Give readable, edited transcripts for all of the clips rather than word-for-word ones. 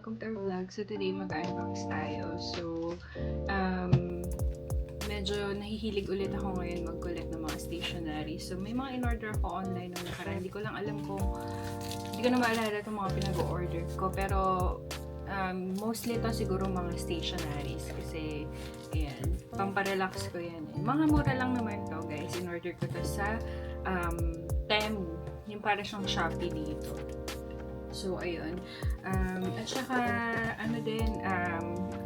welcome to our vlog. So today mag-unbox tayo. So medyo nahihilig ulit ako ngayon mag-collect ng mga stationery. So may mga in-order ako online nung nakaraan. Hindi ko lang alam kung, hindi ko na maalala itong mga pinag-order ko. Pero mostly ito siguro mga stationeries. Kasi ayan, pamparelax ko yan. Mga mura lang naman to guys. In-order ko to sa Temu. Yung para siyang Shopee dito. So, ayun. At saka, ano din,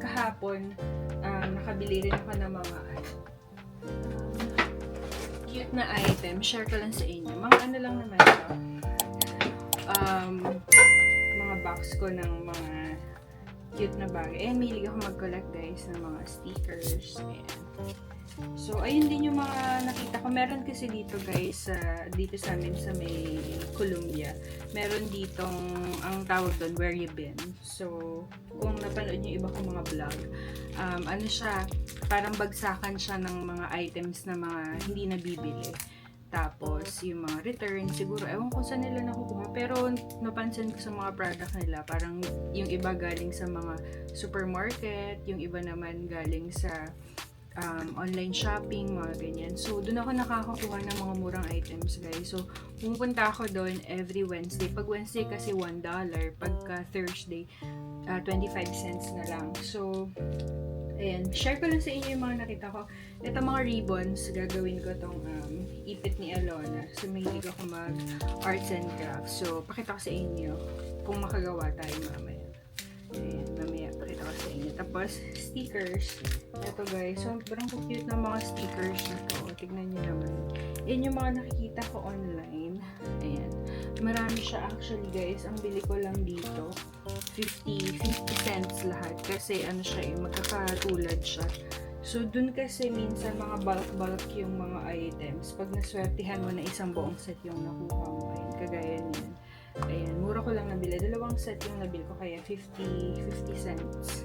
kahapon, nakabili rin ako ng mga cute na item. Share ko lang sa inyo. Mga ano lang naman ito. Mga box ko ng mga cute na bagay. Ayan, mahilig ako mag-collect guys ng mga stickers. Ayan. So, ayun din yung mga nakita ko. Meron kasi dito guys, dito sa amin sa may Columbia. Meron ditong, ang tawag doon, Where You Been. So, kung napanood nyo iba kong mga vlog, ano siya, parang bagsakan siya ng mga items na mga hindi nabibili. Tapos, yung mga return, siguro, ewan ko saan nila nakukuha. Pero, napansin ko sa mga product nila, parang yung iba galing sa mga supermarket, yung iba naman galing sa online shopping, mga ganyan. So, doon ako nakakakuha ng mga murang items, guys. So, pumunta ako doon every Wednesday. Pag Wednesday kasi $1, pagka Thursday, 25 cents na lang. So, ayan. Share ko lang sa inyo yung mga nakita ko. Ito mga ribbons, gagawin ko tong ipit ni Alona. So, mahilig ako mag-arts and crafts. So, pakita ko sa inyo kung makagawa tayo mamaya. Ayan, mamaya pakita ko sa inyo. Tapos, stickers. Ito guys, sobrang cute na mga stickers na to. Tignan nyo naman. Yan yung mga nakikita ko online. Ayan. Marami siya actually guys. Ang bili ko lang dito, 50 cents lahat. Kasi ano siya magkakatulad siya. So, dun kasi minsan mga bulk yung mga items. Pag naswertihan mo na isang buong set yung nakuha mo. Ayan, kagaya niyan. Ayan, mura ko lang nabili. Dalawang set yung nabili ko kaya 50 cents.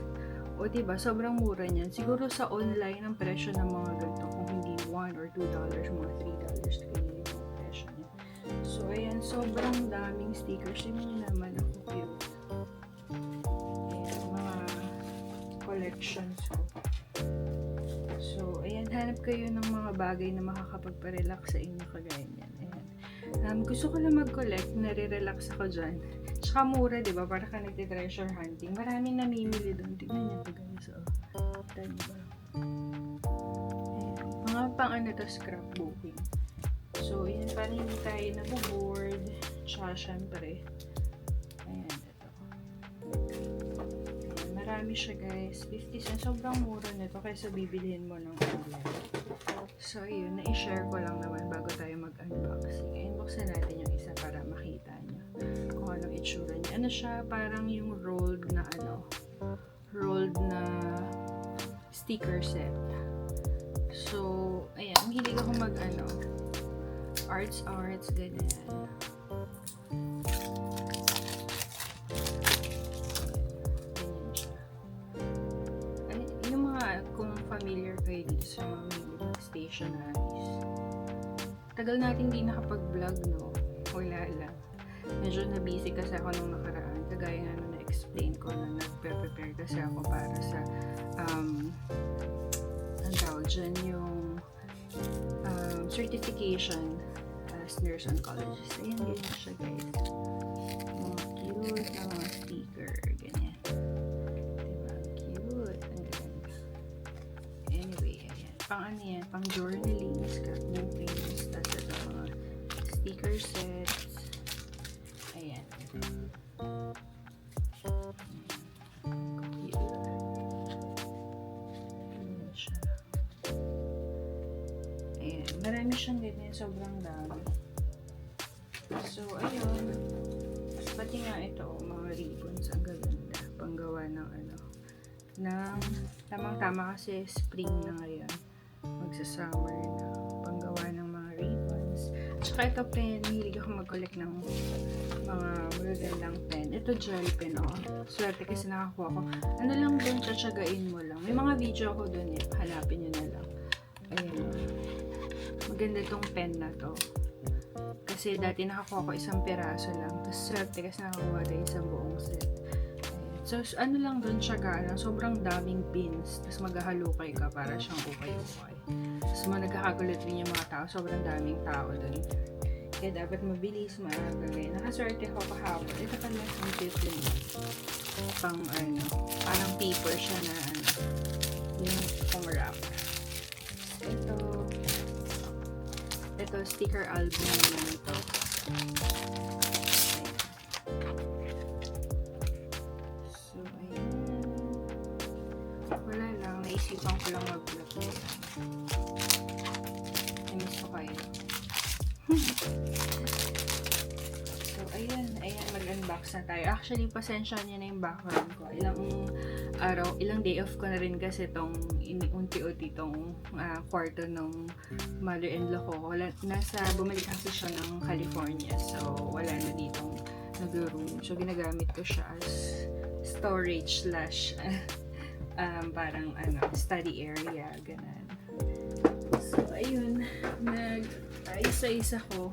O diba, sobrang mura niyan. Siguro sa online ang presyo ng mga ganito kung hindi $1 or $2, mga $3 kaya yung presyo niya. So, ayan, sobrang daming stickers. Yung naman ako cute. Ayan, mga collections ko. So, ayan, hanap kayo ng mga bagay na makakapagpa-relax sa inyo kagaya niyan. Ayan. Gusto ko lang mag-collect, nare-relax ako dyan. Tsaka mura, diba? Para ka nagti-treasure hunting. Maraming namimili doon. Tignan niyo ito guys. Diba? Ayan. Mga pang ano to, scrapbooking. So, ayan, para hindi tayo naboboard. Tsaka, syempre. Ayan, ito. Ayan, marami siya guys. 50 cents. Sobrang mura nito kaysa bibilihin mo ng online. So, yun, na-share ko lang naman bago tayo mag-unboxing. I-unboxin natin yung isa para makita nyo kung anong itsura niya. Ano siya, parang yung rolled na sticker set. So, ayan, mahilig ako arts, ganyan. Ganyan siya. Ay, yung mga, kung familiar kayo dito sa mga stationaries. Tagal natin di nakapag-vlog, no? Wala lang. Medyo na-busy kasi ako nung nakaraan. Kagaya nga nung na-explain ko na nag-prepare kasi ako para sa ang tawag dyan, yung certification as nurse oncologist. Ayan, ganyan siya guys. Mga cute na mga sticker. Ganyan. Diba? Cute. Ang ganda. Anyway, ayan. Pang ano yan? Pang journaling, scrapbooking, tapos ito mga sticker sets. Ayan. Cute. Ayan siya. Ayan. Marami siyang ganyan. Sobrang dami. So, ayun. Pati nga ito, mga ribbons. Ang gaganda. Panggawa ng tamang-tama kasi spring na ngayon. Magsa-summer na. Panggawa ng mga ribbons. Tsaka ito pen. Mahilig ako mag-collect ng mga magagandang pen. Ito gel pen, Swerte kasi nakakuha ko. Ano lang doon, tsatsagain mo lang. May mga video ako doon hanapin nyo na lang. Ayan. Maganda tong pen na to. Kasi dati nakakuha ko isang piraso lang. Tapos swerte kasi nakakuha tayo isang buong set. Ayan. So, ano lang dun siya galang, sobrang daming pins, tapos maghahalukay ka para siyang ukay-ukay. Tapos nagkakagulat rin yung mga tao, sobrang daming tao dun. Kaya dapat mabilis, maaga. Nakaswerte ako kahapon. Ito pala ang cute din. Pang ano, parang paper siya na ano, yung pang wrap. Ito sticker album naman ito. So, ayan. Wala lang, naisipan ko lang mag-vlog. I-miss ko kayo. So, ayan, mag-unbox na tayo. Actually, pasensya niyo na yung background ko. Ilang day off ko na rin kasi itong unti-unti itong kwarto ng mother-in-law ko. Bumalik kasi siya ng California. So, wala na ditong nag-room. So, ginagamit ko siya as storage / parang study area, ganun. So, ayun, isa-isa ko.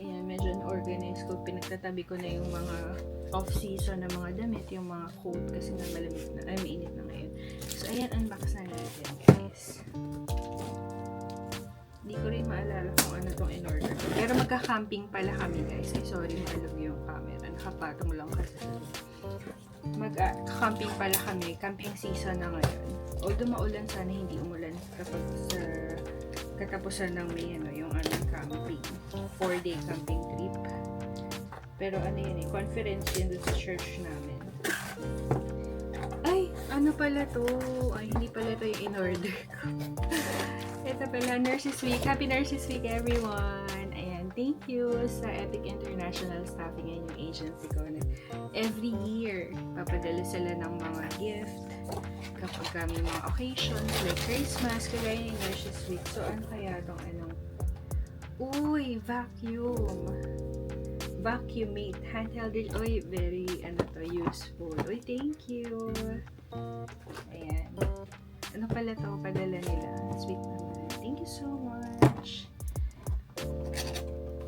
Ayan, medyo na-organize ko. Pinagtatabi ko na yung mga off-season na mga damit, yung mga coat kasi nga malamig na, mainit na ngayon. So, ayan, unbox na natin, guys. Hindi ko rin maalala kung ano tong in-order ko. Pero magka-camping pala kami, guys. Ay, sorry, maalog yung camera. Nakapatong lang kasi. Mag-camping pala kami. Camping season na ngayon. Although maulan, sana hindi umulan kapag sa katapusan ng May, yung camping. 4-day camping trip. Pero conference yun doon sa church namin. Ay, ano pala to? Ay, hindi pala to yung in-order ko. Ito pala, Nurses Week. Happy Nurses Week, everyone! Ayan, thank you sa Epic International Staffing and yung agency ko. Every year, papadala sila ng mga gift kapag may mga occasions like Christmas, kagaya yung Nurses Week. So, ano kaya itong Uy, Vacuumate. Handheld. Uy, very, useful. Uy, thank you. Ayan. Ano pala to? Padala nila. Sweet naman. Thank you so much.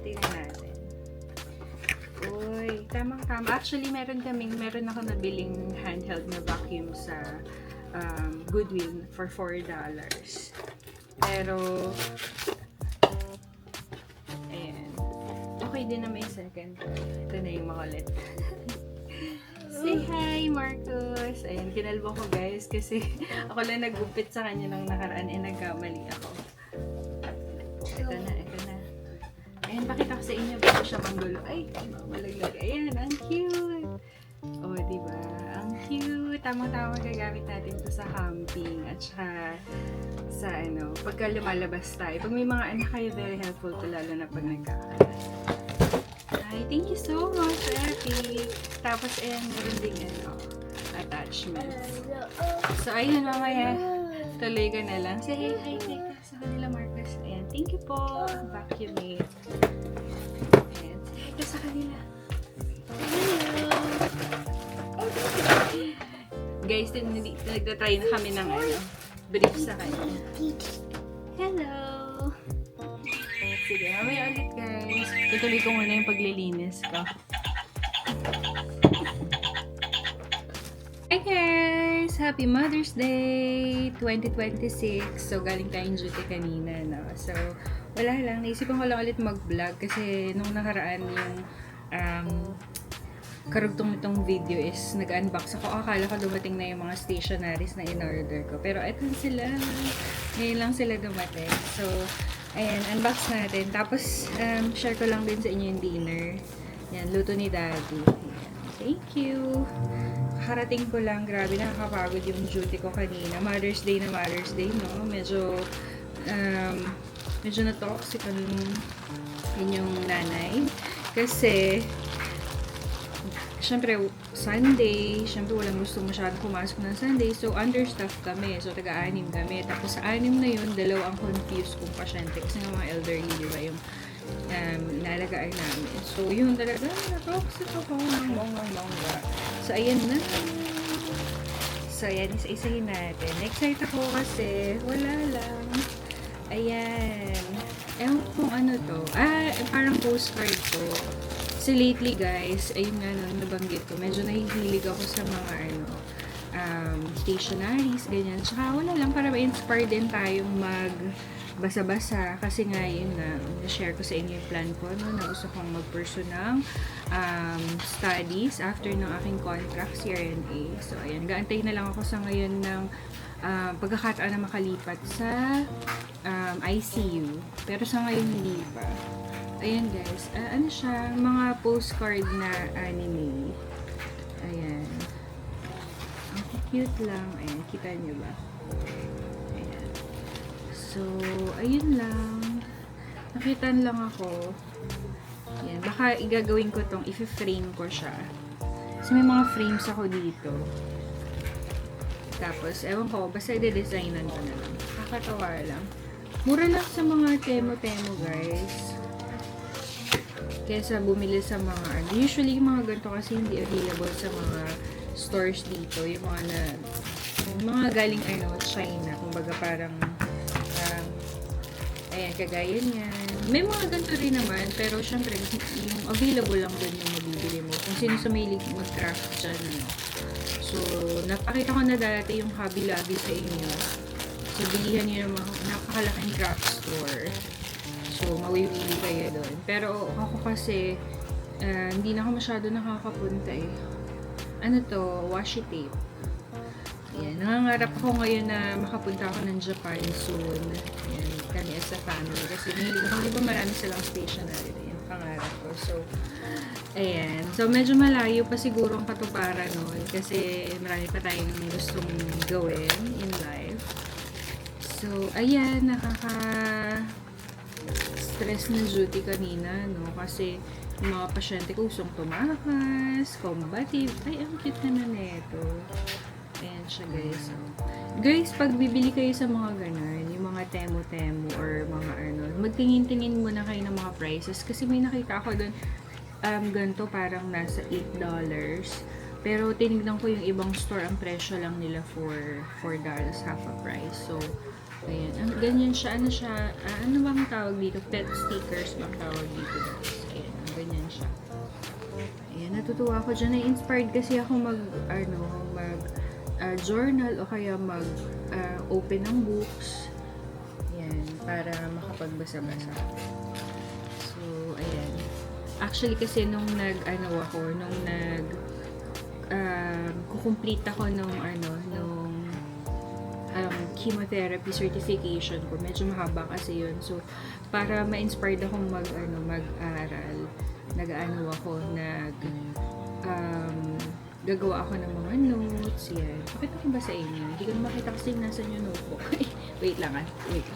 Tingnan natin. Uy, tamang-tama. Actually, meron ako nabiling handheld na vacuum sa Goodwill for $4. Pero, ayan. Okay din na may second. Ito na yung mga let. Say hi, Marcos! Ayan, kinalbo ko, guys, kasi ako lang nagupit sa kanya nung nakaraan nagkamali ako. Ito na. Ayan, pakita ko sa inyo bago siya manggulo. Ay, malaglag. Ayan, ang cute! Oh, diba? Ang cute! Tamang-tamang gagamit natin ito sa camping at saka sa pagka lumalabas tayo. Pag may mga anak kayo, very helpful to, lalo na pag nagkakalat. Ay, thank you so much, Epic! Tapos, ayan, meron ding attachments. So, ayun, mamaya, tuloy ka na lang. Say hi ka sa kanila, Marcus. Ayan, thank you po, Vacuumate. Ayan, say hi ka sa kanila. Hello! Guys, nagtatry na kami ng brief sa kanya. Hello! Sige, mamaya ulit, guys. Tutuloy ko muna yung paglilinis ko. Hi guys! Happy Mother's Day 2026! So, galing tayong duty kanina, no? So, wala lang. Naisipan ko lang ulit mag-vlog kasi nung nakaraan yung karugtong nitong video is nag-unbox ako. Akala ko dumating na yung mga stationaries na in-order ko. Pero eto sila. Ngayon lang sila dumating. So, ayan, unbox natin. Tapos, share ko lang din sa inyo yung dinner. Yan, luto ni Daddy. Ayan. Thank you! Karating ko lang. Grabe, nakakapagod yung duty ko kanina. Mother's Day, no? Medyo na-toxic yung nanay. Kasi, syempre, Sunday, syempre walang gusto masyadong pumasok ng Sunday. So, understaffed kami. So, taga-anim kami. Tapos, sa anim na yun, dalawa ang confused kung pasyente. Kasi nga mga elderly, di ba, yung nalagaan namin. So, yun talaga, na-toxic ako. Mongga. So, ayan na. So, ayan, isa-isahin natin. Excited ako kasi wala lang. Ayan. Ewan kung ano to. Parang postcard to. Kasi lately guys, ayun nga no, nabanggit ko, medyo nahihilig ako sa mga stationaries, ganyan. Tsaka wala lang, para ma-inspire din tayong basa-basa kasi nga yun na share ko sa inyo yung plan ko no, na gusto kong mag-pursue ng studies after ng aking contract CRNA. So ayan, gaantay na lang ako sa ngayon ng pagkakataon na makalipat sa ICU, pero sa ngayon hindi pa. Ayan guys, ano siya, mga postcard na anime. Ayan, ang cute lang. Ayan, kita nyo ba? So, ayun lang. Nakitaan lang ako. Yan. Baka igagawin ko tong, i-frame ko siya. Kasi may mga frames ako dito. Tapos, ewan ko, basta i-designan ko na lang. Kakatawa lang. Mura lang sa mga temo-temo, guys. Kesa bumili sa mga, usually yung mga ganito kasi hindi available sa mga stores dito. Yung mga galing, China. Kumbaga parang, ayan, kagaya niyan. May mga ganito rin naman, pero syempre, yung available lang dun yung mabibili mo. Kung sino sa mahilig mag-craft dyan, So, napakita ko na dati yung Hobby Lobby sa inyo. So, bilihan nyo yung napakalaking craft store. So, mawibili kayo dun. Pero, ako kasi, hindi na ako masyado nakakapunta eh. Ano to? Washi tape. Ayan, nangangarap ako ngayon na makapunta ako ng Japan soon. Ayan, kami as a family. Kasi hindi ba marami silang stationery. Ayan, pangarap ko. So, ayan. So, medyo malayo pa siguro ang katuparan nun. Kasi marami pa tayong gustong gawin in life. So, ayan, stress na duty kanina, no? Kasi yung mga pasyente ko gustong tumakas, combative. Ay, ang cute naman neto. Ayan siya guys. So, guys, pag bibili kayo sa mga ganun, yung mga temo-temo or mga magtingin-tingin muna kayo ng mga prices. Kasi may nakita ako doon, ganito parang nasa $8. Pero tinignan ko yung ibang store, ang presyo lang nila for $4, half a price. So, ayan. Ganyan siya. Ano siya? Ano bang tawag dito? Pet stickers bang tawag dito guys? Ayan. Ganyan siya. Ayan. Natutuwa ako dyan. Na-inspired kasi ako journal o kaya open ng books. Ayan, para makapagbasa-basa. So, ayan. Actually, kasi nung kukumplete ako nung chemotherapy certification ko. Medyo mahaba kasi yun. So, para ma-inspired akong mag-aral, gagawa ako ng mga notes, yan. Pakita ko ba sa inyo? Hindi ko na makita kasi nasa yung notebook. Wait lang wait.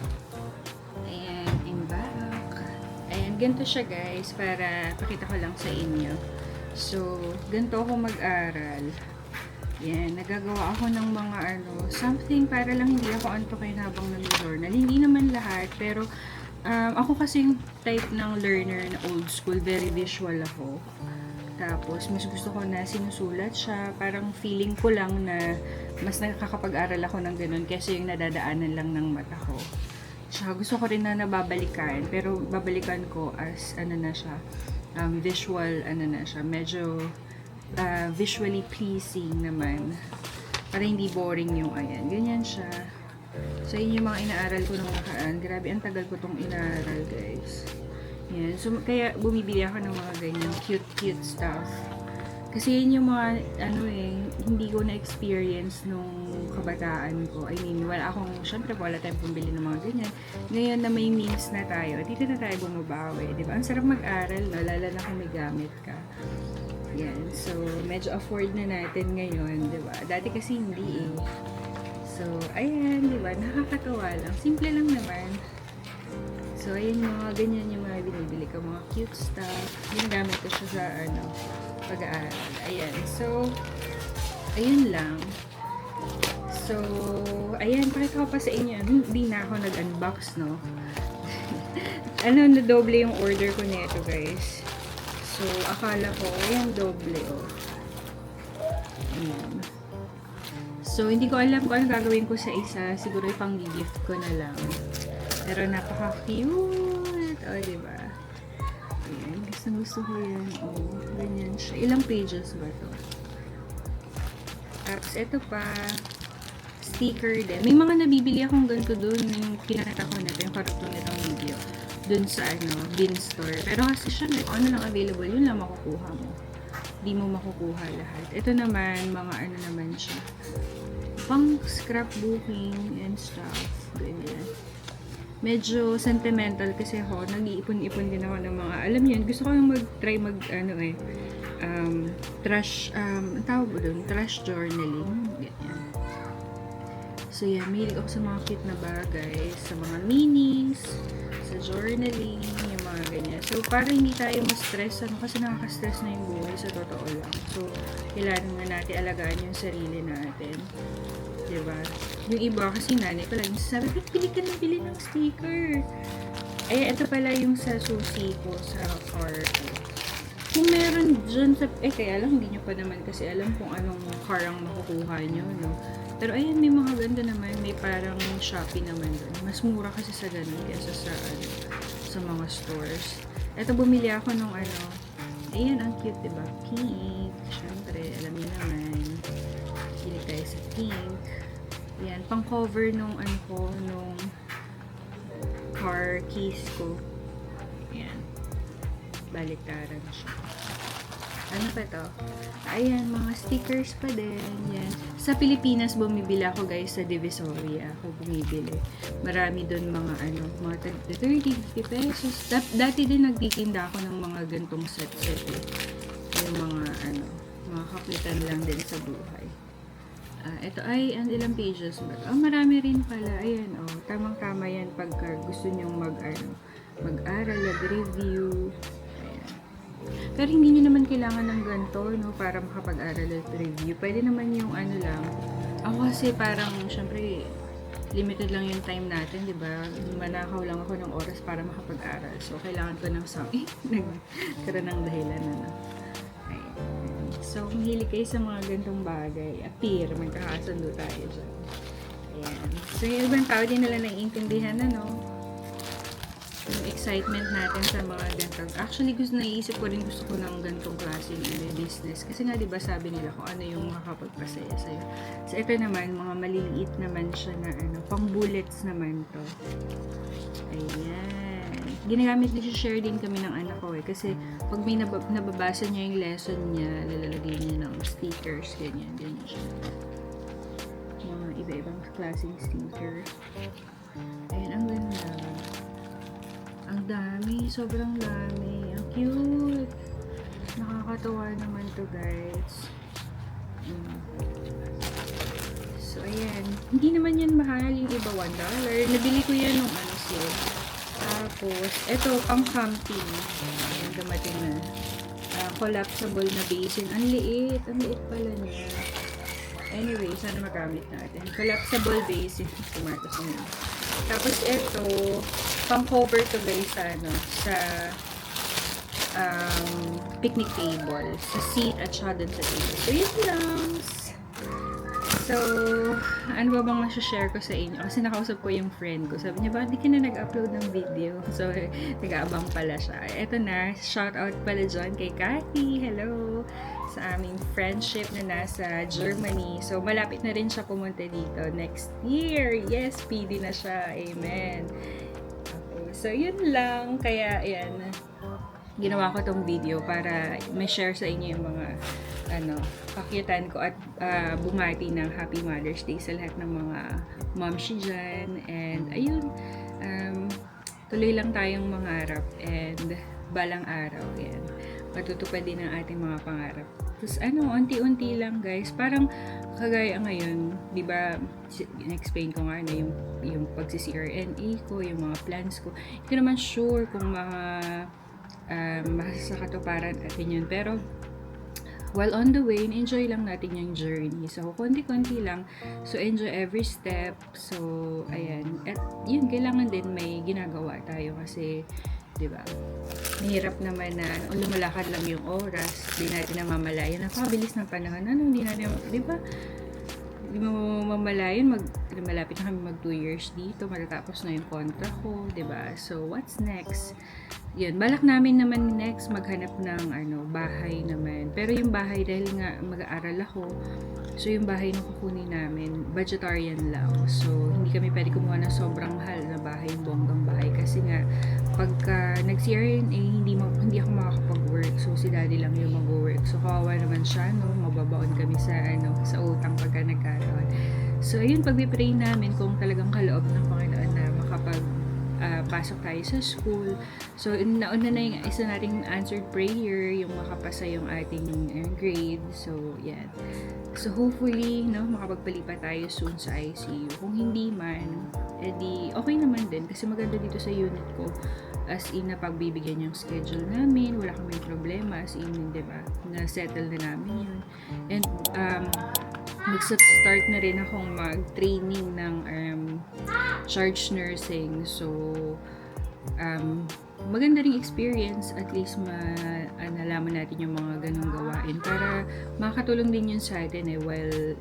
Ayan, in back. Ayan, ganito siya guys, para pakita ko lang sa inyo. So, ganito ako mag-aral. Yan, nagagawa ako ng mga something para lang hindi ako antukin habang nag-journal. Hindi naman lahat, pero ako kasing type ng learner na old school, very visual ako. Tapos, mas gusto ko na sinusulat siya. Parang feeling ko lang na mas nakakapag-aral ako ng ganun kasi yung nadadaanan lang ng mata ko. Tsaka gusto ko rin na nababalikan. Pero babalikan ko as, visual, medyo visually pleasing naman. Para hindi boring yung ayan. Ganyan siya. So, yun yung mga inaaral ko nung nakaraan. Grabe, ang tagal ko tong inaaral, guys. Yan. So, kaya bumibili ako ng mga ganyan cute stuff. Kasi yun yung mga, hindi ko na-experience nung kabataan ko. I mean, syempre wala tayong pambili ng mga ganyan. Ngayon na may means na tayo, dito na tayo bumabawi. Diba? Ang sarap mag-aral, no? Lalo na kung may gamit ka. Yan. So, medyo afford na natin ngayon, diba? Dati kasi hindi eh. So, ayan, diba? Nakakatawa lang. Simple lang naman. So, ayun, mga ganyan yung mga binibili ko, mga cute stuff. Ginagamit ko siya sa, pag-aaral. Ayan. So, ayun lang. So, ayan, pakita ko pa sa inyo. Hindi na ako nag-unbox, no? Nadoble yung order ko nito, guys. So, akala ko, ayan, doble, oh. Ayan. So, hindi ko alam kung ano gagawin ko sa isa. Siguro ipang-gift ko na lang. Pero napaka-cute. O, diba? Ayan, gusto ko yan. Oh, ganyan siya. Ilang pages ba to? Tapos, ito pa, sticker din. May mga nabibili akong ganito dun, yung pinakita ko na ito, yung karton nitong video. Dun sa, bin store. Pero kasi siya, ano lang available, yun lang makukuha mo. Di mo makukuha lahat. Ito naman, mga ano naman siya. Pang scrapbooking and stuff. Ganyan. Medyo sentimental kasi ako, nag-iipon-ipon din ako ng mga, alam yun, gusto ko yung mag-try trash, ang tawag ba dun? Trash journaling. Ganyan. So yeah, mahilig ako sa mga cute na bagay, sa mga minis, sa journaling, yung mga ganyan. So, para hindi tayo ma-stress, kasi nakaka-stress na yung buhay, sa totoo lang. So, kailangan nga natin alagaan yung sarili natin. Diba? Yung iba kasi nanay ko lang sabi, pili ka na bili ng sticker. Eh, ito pala yung sa susi ko sa car. Kung meron dyan sa, kaya lang hindi nyo pa naman kasi alam kung anong car ang makukuha nyo, no? Pero ayan, may mga ganda naman, may parang Shopee naman doon. Mas mura kasi sa ganun kaysa sa mga stores. Ito, bumili ako nung ayan, ang cute, diba? Pink. Syempre, alam niyo naman. Bili tayo sa pink. Yan, pang cover nung nung car keys ko. Yan. Baliktaran siya. Ano pa to? Ayan, mga stickers pa din. Yan. Sa Pilipinas, bumibili ako guys sa Divisoria. Ako bumibili. Marami doon mga mga 30, 50 pesos. Dati din nagtitinda ako ng mga gantong set-set eh. Yung mga mga kapitan lang din sa buhay. Ito ay, ilang pages ba? Marami rin pala. Ayan, tamang-tama yan pagka gusto nyong mag-aral, mag-review. Ayan. Pero hindi nyo naman kailangan ng ganito, no, para makapag-aral at review. Pwede naman yung lang. Ako kasi parang, syempre, limited lang yung time natin, di ba? Manakaw lang ako ng oras para makapag-aral. So, kailangan ko ng nagkaroon ng dahilan na. So, kung hilig kayo sa mga gantong bagay, appear, magkakasundo tayo dyan. Ayan. So, yung ibang tao din nila naiintindihan yung excitement natin sa mga gantong. Actually, naisip ko rin gusto ko ng gantong klase ng business. Kasi nga, di ba sabi nila kung ano yung makakapagpasaya sa'yo. So, ito naman, mga maliliit naman siya na pang bullets naman to. Ayan. Ginagamit din siya, share din kami ng anak ko kasi pag may nababasa niya yung lesson niya, lalagay niya ng stickers, ganyan siya. Mga iba-ibang klaseng sticker. Ayan, ang ganda. Ang dami, sobrang dami. Ang cute. Nakakatawa naman to guys. So, ayan. Hindi naman yan mahal, yung iba $1. Nabili ko yan nung sale. Tapos, ito, pang camping. Ayan, dumating na. Collapsible na basin. Ang liit pala niya. Anyway, sana magamit natin. Collapsible basin. Tumatos na. Tapos, ito, pang cover to guys sa picnic table. Sa seat at saka dun sa table. So, yun lang. So, ano ba bang share ko sa inyo? Kasi nakausap ko yung friend ko. Sabi niya, bakit di ka na nag-upload ng video? So, nag-aabang pala siya. Eto na, shout out pala dyan kay Cathy. Hello! Sa aming friendship na nasa Germany. So, malapit na rin siya pumunta dito next year. Yes, PD na siya. Amen. Okay, so yun lang. Kaya, ayan, ginawa ko tong video para may share sa inyo yung mga pakyutan ko at bumati ng Happy Mother's Day sa lahat ng mga momshi dyan. And ayun, tuloy lang tayong mangarap and balang araw yan, matutupad din ang ating mga pangarap. Tapos unti-unti lang guys, parang kagaya ngayon, di ba, in-explain ko nga na yung pagsi-CRNA ko, yung mga plans ko, hindi ko naman sure kung mga masasakatuparan natin yun, pero while on the way, enjoy lang natin yung journey. So, konti-konti lang. So, enjoy every step. So, ayan. At yun, kailangan din may ginagawa tayo kasi, di ba, mahirap naman na lumalakad lang yung oras. Di natin namamalayan. Napakabilis ng panahon. Hindi natin, di ba, di mo mamalayan, malapit na kami mag 2 years dito, matatapos na yung contract ko, 'di ba? So, what's next? Yun, balak namin naman next maghanap ng bahay naman. Pero yung bahay, dahil nga mag-aaral ako, so yung bahay na kukunin namin, budgetarian lang. So, hindi kami pwede kumuha ng sobrang mahal na bahay, bonggang bahay. Kasi nga, pagka nag-CRNA, hindi ako makakapag-work. So, si daddy lang yung mag-work. So, kawawa naman siya, no? Mababaon kami sa utang pagka nagkaroon. So, ayun, pagpipray namin kung talagang kaloob ng Panginoon na pasok tayo sa school. So, nauna na yung isa nating answered prayer, yung makapasa yung ating grade. So, yan. So, hopefully, makapagpalipat tayo soon sa ICU. Kung hindi man, edi okay naman din. Kasi maganda dito sa unit ko. As in, napagbibigyan yung schedule namin. Wala kaming problema. As in, diba? Na-settle na namin yun. And, mag-start na rin akong mag-training ng charge nursing. So, maganda ring experience. At least, nalaman natin yung mga ganong gawain. Para makakatulong din yun sa atin while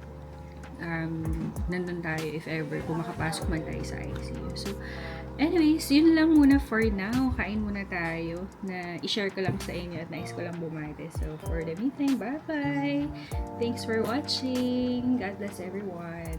nandun tayo if ever kung makapasok man tayo sa ICU. So, anyways, yun lang muna for now. Kain muna tayo na i-share ko lang sa inyo at nais ko lang bumate. So, for the meeting, bye-bye! Thanks for watching! God bless everyone!